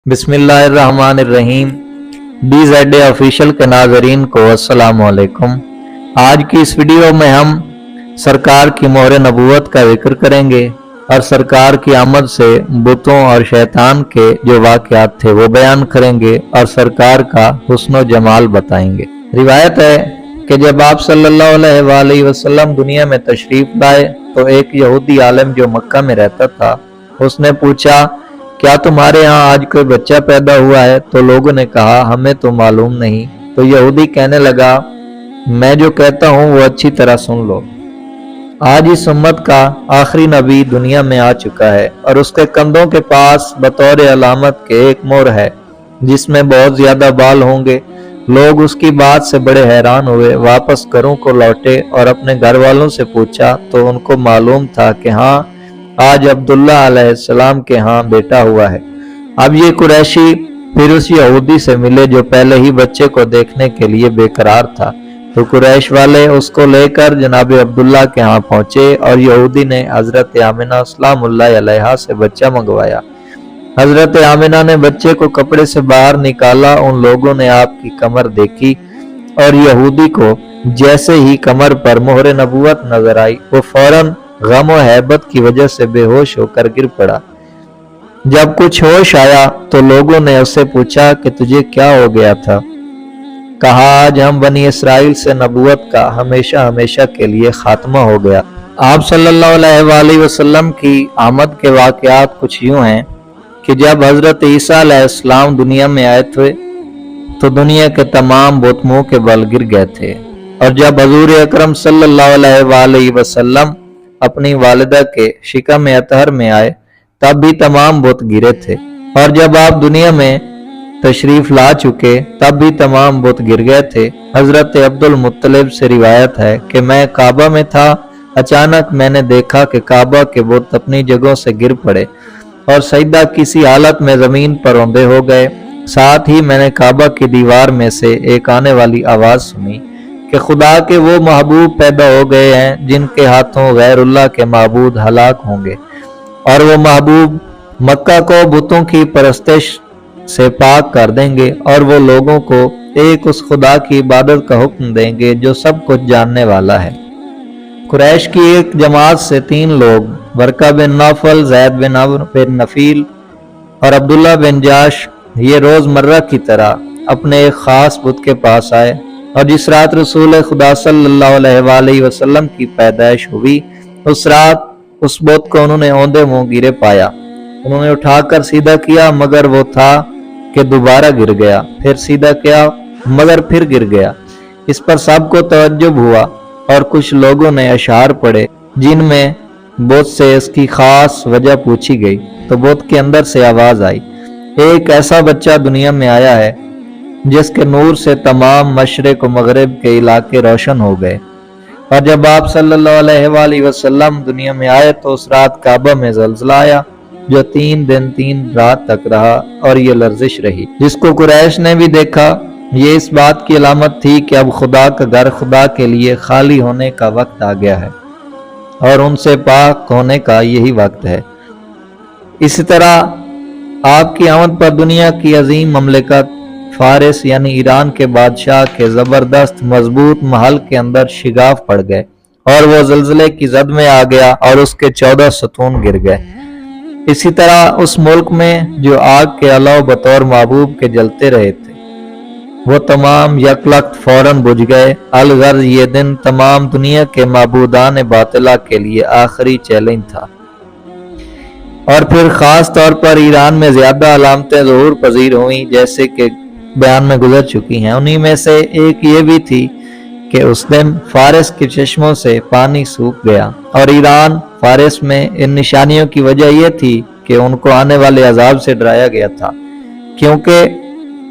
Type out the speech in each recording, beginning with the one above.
बिस्मिल्लाहिर्रहमानिर्रहीम। DZA official के नाजरीन को अस्सलाम वालेकुम। आज की इस वीडियो में हम सरकार की मोहर नबूवत का जिक्र करेंगे और सरकार की आमद से बुतों और शैतान के जो वाक़यात थे वो बयान करेंगे और सरकार का हुस्न जमाल बताएंगे। रिवायत है कि जब आप सल्लल्लाहु अलैहि वसल्लम दुनिया में तशरीफ लाए तो एक यहूदी आलिम जो मक्का में रहता था उसने पूछा, क्या तुम्हारे यहाँ आज कोई बच्चा पैदा हुआ है? तो लोगों ने कहा, हमें तो मालूम नहीं। तो यहूदी कहने लगा, मैं जो कहता हूँ वो अच्छी तरह सुन लो। आज इस उम्मत का आखिरी नबी दुनिया में आ चुका है और उसके कंधों के पास बतौर अलामत के एक मोर है जिसमें बहुत ज्यादा बाल होंगे। लोग उसकी बात से बड़े हैरान हुए, वापस घरों को लौटे और अपने घर वालों से पूछा तो उनको मालूम था कि हाँ, आज अब्दुल्ला अलैहिस्सलाम के यहाँ बेटा हुआ है। अब ये कुरैशी फिर उस यहूदी से मिले जो पहले ही बच्चे को देखने के लिए बेकरार था। तो कुरैश वाले उसको लेकर जनाब अब्दुल्ला के यहाँ पहुंचे और यहूदी ने हजरत आमिना सलामुल्लाह अलैहा से बच्चा मंगवाया। हजरत आमिना ने बच्चे को कपड़े से बाहर निकाला। उन लोगों ने आपकी कमर देखी और यहूदी को जैसे ही कमर पर मोहर नबूवत नजर आई वो फौरन गम और हैबत की वजह से बेहोश होकर गिर पड़ा। जब कुछ होश आया तो लोगों ने उससे पूछा कि तुझे क्या हो गया था? कहा, आज हम बनी इसराइल से नबूवत का हमेशा हमेशा के लिए खात्मा हो गया। आप सल्लल्लाहु अलैहि वसल्लम की आमद के वाक़यात कुछ यूं हैं कि जब हजरत ईसा अलैहिस्सलाम दुनिया में आए थे तो दुनिया के तमाम बुत मुंह के बल गिर गए थे और जब हजूर अकरम सल्लल्लाहु अलैहि वसल्लम अपनी वालिदा के शिकम अतहर में आए तब भी तमाम बुत गिरे थे और जब आप दुनिया में तशरीफ ला चुके तब भी तमाम बुत गिर गए थे। हजरत अब्दुल मुत्तलिब से रिवायत है कि मैं काबा में था, अचानक मैंने देखा कि काबा के बुत अपनी जगहों से गिर पड़े और सजदा किसी हालत में जमीन पर औंधे हो गए। साथ ही मैंने काबा की दीवार में से एक आने वाली आवाज सुनी कि खुदा के वो महबूब पैदा हो गए हैं जिनके हाथों गैरुल्लाह के माबूद हलाक होंगे और वो महबूब मक्का को बुतों की परस्तिश से पाक कर देंगे और वो लोगों को एक उस खुदा की इबादत का हुक्म देंगे जो सब कुछ जानने वाला है। कुरैश की एक जमात से 3 लोग बरका बिन नौफल, जैद बिन अम्र बिन नफील और अब्दुल्ला बिन जाश ये रोजमर्रा की तरह अपने एक खास बुत के पास आए और जिस रात रसूल खुदा सल्लल्लाहु अलैहि वसल्लम की पैदाइश हुई उस रात उस बुत को उन्होंने औंधे मुंह गिरे पाया। उन्होंने उठाकर सीधा किया मगर वो था कि दोबारा गिर गया, फिर सीधा किया मगर फिर गिर गया। इस पर सबको तवज्जुब हुआ और कुछ लोगों ने अशार पढ़े जिनमें बुत से इसकी खास वजह पूछी गई तो बुत के अंदर से आवाज आई, एक ऐसा बच्चा दुनिया में आया है जिसके नूर से तमाम मशरिक व मगरिब के इलाके रोशन हो गए। और जब आप सल्लल्लाहु अलैहि वसल्लम दुनिया में आए तो उस रात काबा में ज़लज़ला आया जो 3 दिन 3 रात तक रहा और ये लर्जिश रही जिसको कुरैश ने भी देखा। ये इस बात की अलामत थी कि अब खुदा का घर खुदा के लिए खाली होने का वक्त आ गया है और उनसे पाक होने का यही वक्त है। इसी तरह आपकी आमद पर दुनिया की अजीम ममलिकत फारिस यानी ईरान के बादशाह के जबरदस्त मजबूत महल के अंदर शिगाफ पड़ गए और वो ज़लज़ले की जद में आ गया और उसके 14 सतून गिर गए। इसी तरह उस मुल्क में जो आग के अलाव बतौर महबूब के जलते रहे थे वो तमाम यकलख्त फौरन बुझ गए। अलगर्ज ये दिन तमाम दुनिया के माबूदान बातिला के लिए आखिरी चैलेंज था और फिर खास तौर पर ईरान में ज्यादा अलामतें ज़हूर पजीर हुई जैसे कि बयान में गुजर चुकी हैं। उन्हीं में से एक ये भी थी कि उस दिन फारिस के चश्मों से पानी सूख गया और ईरान फारिस में इन निशानियों की वजह यह थी कि उनको आने वाले अजाब से डराया गया था क्योंकि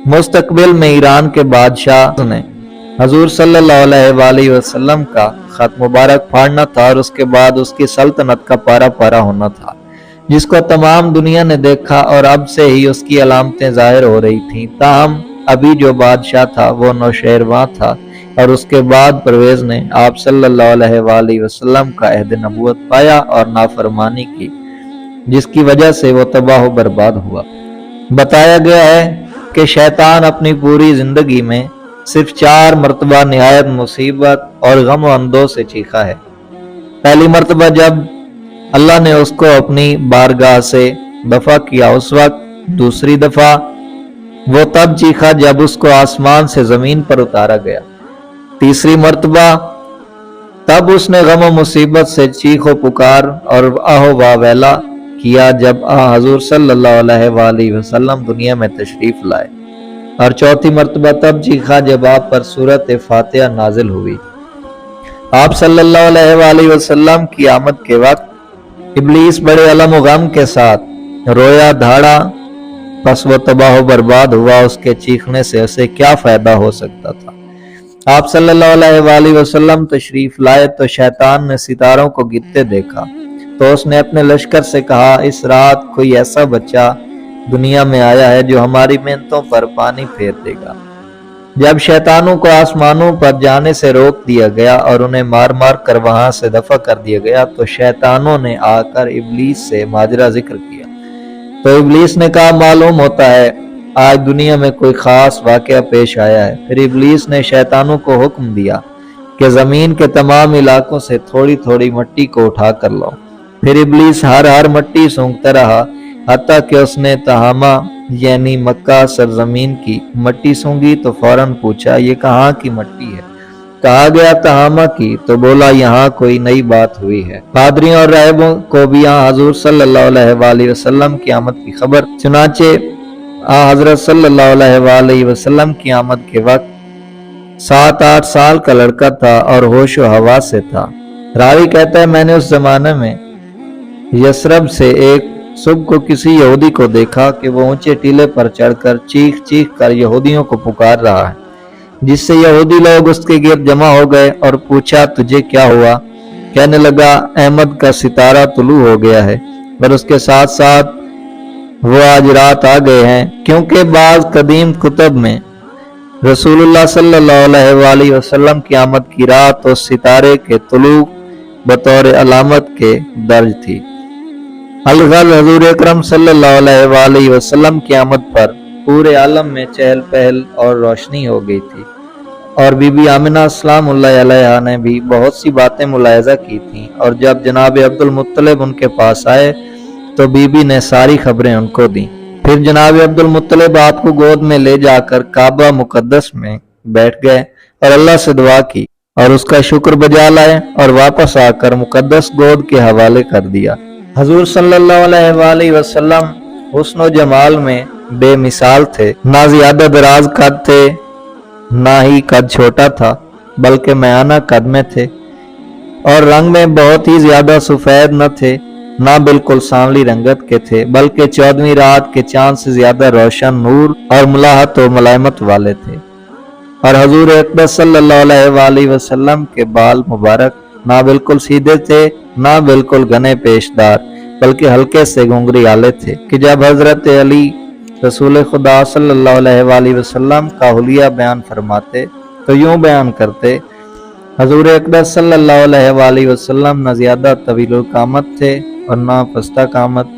मुस्तकबिल में ईरान के बादशाह ने हजूर सल्लल्लाहु अलैहि वसल्लम का खत मुबारक फाड़ना था और उसके बाद उसकी सल्तनत का पारा पारा होना था जिसको तमाम दुनिया ने देखा और अब से ही उसकी अलामतें जाहिर हो रही थीं। ताहम अभी जो बादशाह था वो नौशेरवां था और उसके बाद परवेज ने आप सल्लल्लाहु अलैहि वसल्लम का अहद नबूवत पाया और नाफरमानी की जिसकी वजह से वो तबाह बर्बाद हुआ। बताया गया है कि शैतान अपनी पूरी जिंदगी में सिर्फ 4 मरतबा निहायत मुसीबत और गम अंदों से चीखा है। पहली मरतबा जब अल्लाह ने उसको अपनी बारगाह से दफा किया उस वक्त, दूसरी दफा वो तब चीखा जब उसको आसमान से जमीन पर उतारा गया, तीसरी मरतबा तब उसने गम और मुसीबत से चीखो पुकार और आहो वावेला किया जब हजूर सल्लल्लाहु अलैहि वसल्लम दुनिया में तशरीफ लाए, और चौथी मरतबा तब चीखा जब आप पर सूरत फातिहा नाजिल हुई। आप सल्लल्लाहु अलैहि वसल्लम की आमद के वक्त इब्लीस बड़े अलम व गम के साथ रोया धाड़ा, बस वो तबाह बर्बाद हुआ। उसके चीखने से उसे क्या फायदा हो सकता था। आप सल्लल्लाहु अलैहि वसल्लम तशरीफ लाए तो शैतान ने सितारों को गिरते देखा, तो उसने अपने लश्कर से कहा, इस रात कोई ऐसा बच्चा दुनिया में आया है जो हमारी मेहनतों पर पानी फेर देगा। जब शैतानों को आसमानों पर जाने से रोक दिया गया और उन्हें मार मार कर वहां से दफा कर दिया गया, तो शैतानों ने आकर इब्लीस से माजरा जिक्र किया। तो इब्लीस ने कहा, मालूम होता है आज दुनिया में कोई खास वाकया पेश आया है। फिर इब्लीस ने शैतानों को हुक्म दिया कि जमीन के तमाम इलाकों से थोड़ी थोड़ी मिट्टी को उठा कर लो। फिर इब्लीस हर मट्टी सूंघता रहा, हत्ता कि उसने तहामा यानी मक्का सरजमीन की मट्टी सूंघी तो फौरन पूछा, ये कहाँ की मट्टी है? कहा गया तहामा की, तो बोला यहाँ कोई नई बात हुई है। पादरियों और राहिबों को भी यहाँ हजूर सल्लल्लाहु अलैहि वसल्लम की आमद की खबर। चुनाचे हजरत सल्लल्लाहु अलैहि वसल्लम की आमद के वक्त 7-8 साल का लड़का था और होशो हवा से था। रावी कहता है, मैंने उस जमाने में यसरब से एक सुबह को किसी यहूदी को देखा कि वो ऊंचे टीले पर चढ़कर चीख चीख कर यहूदियों को पुकार रहा है, जिससे यहूदी लोग उसके गिर्द जमा हो गए और पूछा, तुझे क्या हुआ? कहने लगा, अहमद का सितारा तुलू हो गया है और उसके साथ साथ वो आज रात आ गए हैं। क्योंकि बाज कदीम कुतब में रसूलुल्लाह सल्लल्लाहु अलैहि वसल्लम की आमद की रात उस सितारे के तुलू बतौर अलामत के दर्ज थी। अलगल हजूर अकरम सल्लल्लाहु अलैहि वसल्लम की आमद पर पूरे आलम में चहल पहल और रोशनी हो गई थी, और बीबी आमिना सलामुल्लाह अलैहा ने भी बहुत सी बातें मुलायजा की थी। और जब जनाब अब्दुल मुत्तलिब उनके पास आए तो बीबी ने सारी खबरें उनको दी। फिर जनाब अब्दुल मुत्तलिब आपको गोद में ले जाकर काबा मुकद्दस में बैठ गए और अल्लाह से दुआ की और उसका शुक्र बजा लाए और वापस आकर मुकद्दस गोद के हवाले कर दिया। हजूर सल्लल्लाहु अलैहि वसल्लम हुस्न जमाल में बेमिसाल थे। ना ज्यादा दराज कद थे, ना ही कद छोटा था, बल्कि मयाना कद में थे, और रंग में बहुत ही ज्यादा सफेद न थे, ना बिल्कुल सांवली रंगत के थे, बल्कि 14वीं रात के चांद से ज्यादा रोशन नूर और मुलाहत और मुलायमत वाले थे। और हजूर अकबर सल्लल्लाहु अलैहि वसल्लम के बाल मुबारक ना बिल्कुल सीधे थे, ना बिल्कुल घने पेशदार, बल्कि हल्के से घुंघरी आले थे कि जब हजरत अली रसूल खुदा सल्लल्लाहु अलैहि वसल्लम का हुलिया बयान फरमाते तो यूं बयान करते, हजूर अकबर सल्लल्लाहु अलैहि वसल्लम न ज्यादा तवील कामत थे और ना पस्ता कामत,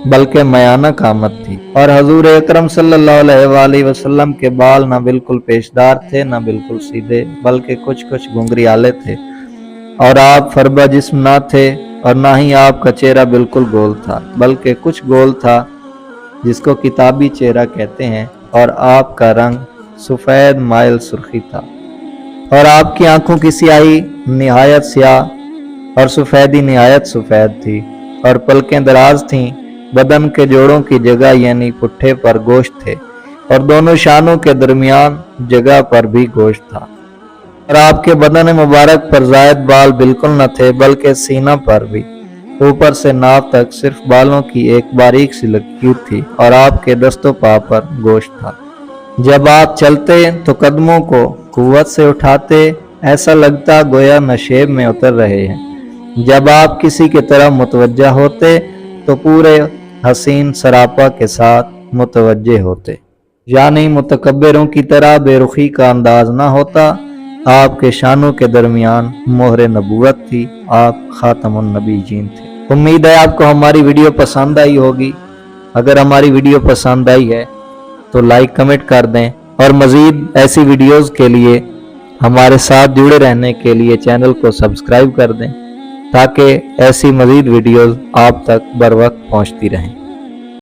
बल्कि मयाना कामत थी। और हजूर अकरम सल्लल्लाहु अलैहि वसल्लम के बाल ना बिल्कुल पेशदार थे, ना बिल्कुल सीधे, बल्कि कुछ कुछ घुंघरी आले थे। और आप फरबा जिस्म ना थे, और ना ही आपका चेहरा बिल्कुल गोल था, बल्कि कुछ गोल था जिसको किताबी चेहरा कहते हैं, और आपका रंग सफेद माइल सुर्खी था, और आपकी आंखों की स्याही निहायत स्याह और सफेदी निहायत सफेद थी, और पलकें दराज थीं। बदन के जोड़ों की जगह यानी पुट्ठे पर गोश्त थे, और दोनों शानों के दरमियान जगह पर भी गोश्त था। और आपके बदन मुबारक पर जायद बाल बिल्कुल न थे, बल्कि सीना पर भी ऊपर से नाव तक सिर्फ बालों की एक बारीक सी लकीर थी, और आपके दस्तों पा पर गोश्त था। जब आप चलते तो कदमों को कुव्वत से उठाते, ऐसा लगता गोया नशेब में उतर रहे हैं। जब आप किसी की तरफ मुतवज्जा होते तो पूरे हसीन सरापा के साथ मुतवज्जे होते, यानी मुतकब्बिरों की तरह बेरुखी का अंदाज ना होता। आपके शानों के दरमियान मोहर नबूवत थी, आप खातमुन नबीयीन थे। उम्मीद है आपको हमारी वीडियो पसंद आई होगी। अगर हमारी वीडियो पसंद आई है तो लाइक कमेंट कर दें और मज़ीद ऐसी वीडियोस के लिए हमारे साथ जुड़े रहने के लिए चैनल को सब्सक्राइब कर दें ताकि ऐसी मज़ीद वीडियोस आप तक बर वक्त पहुँचती रहें।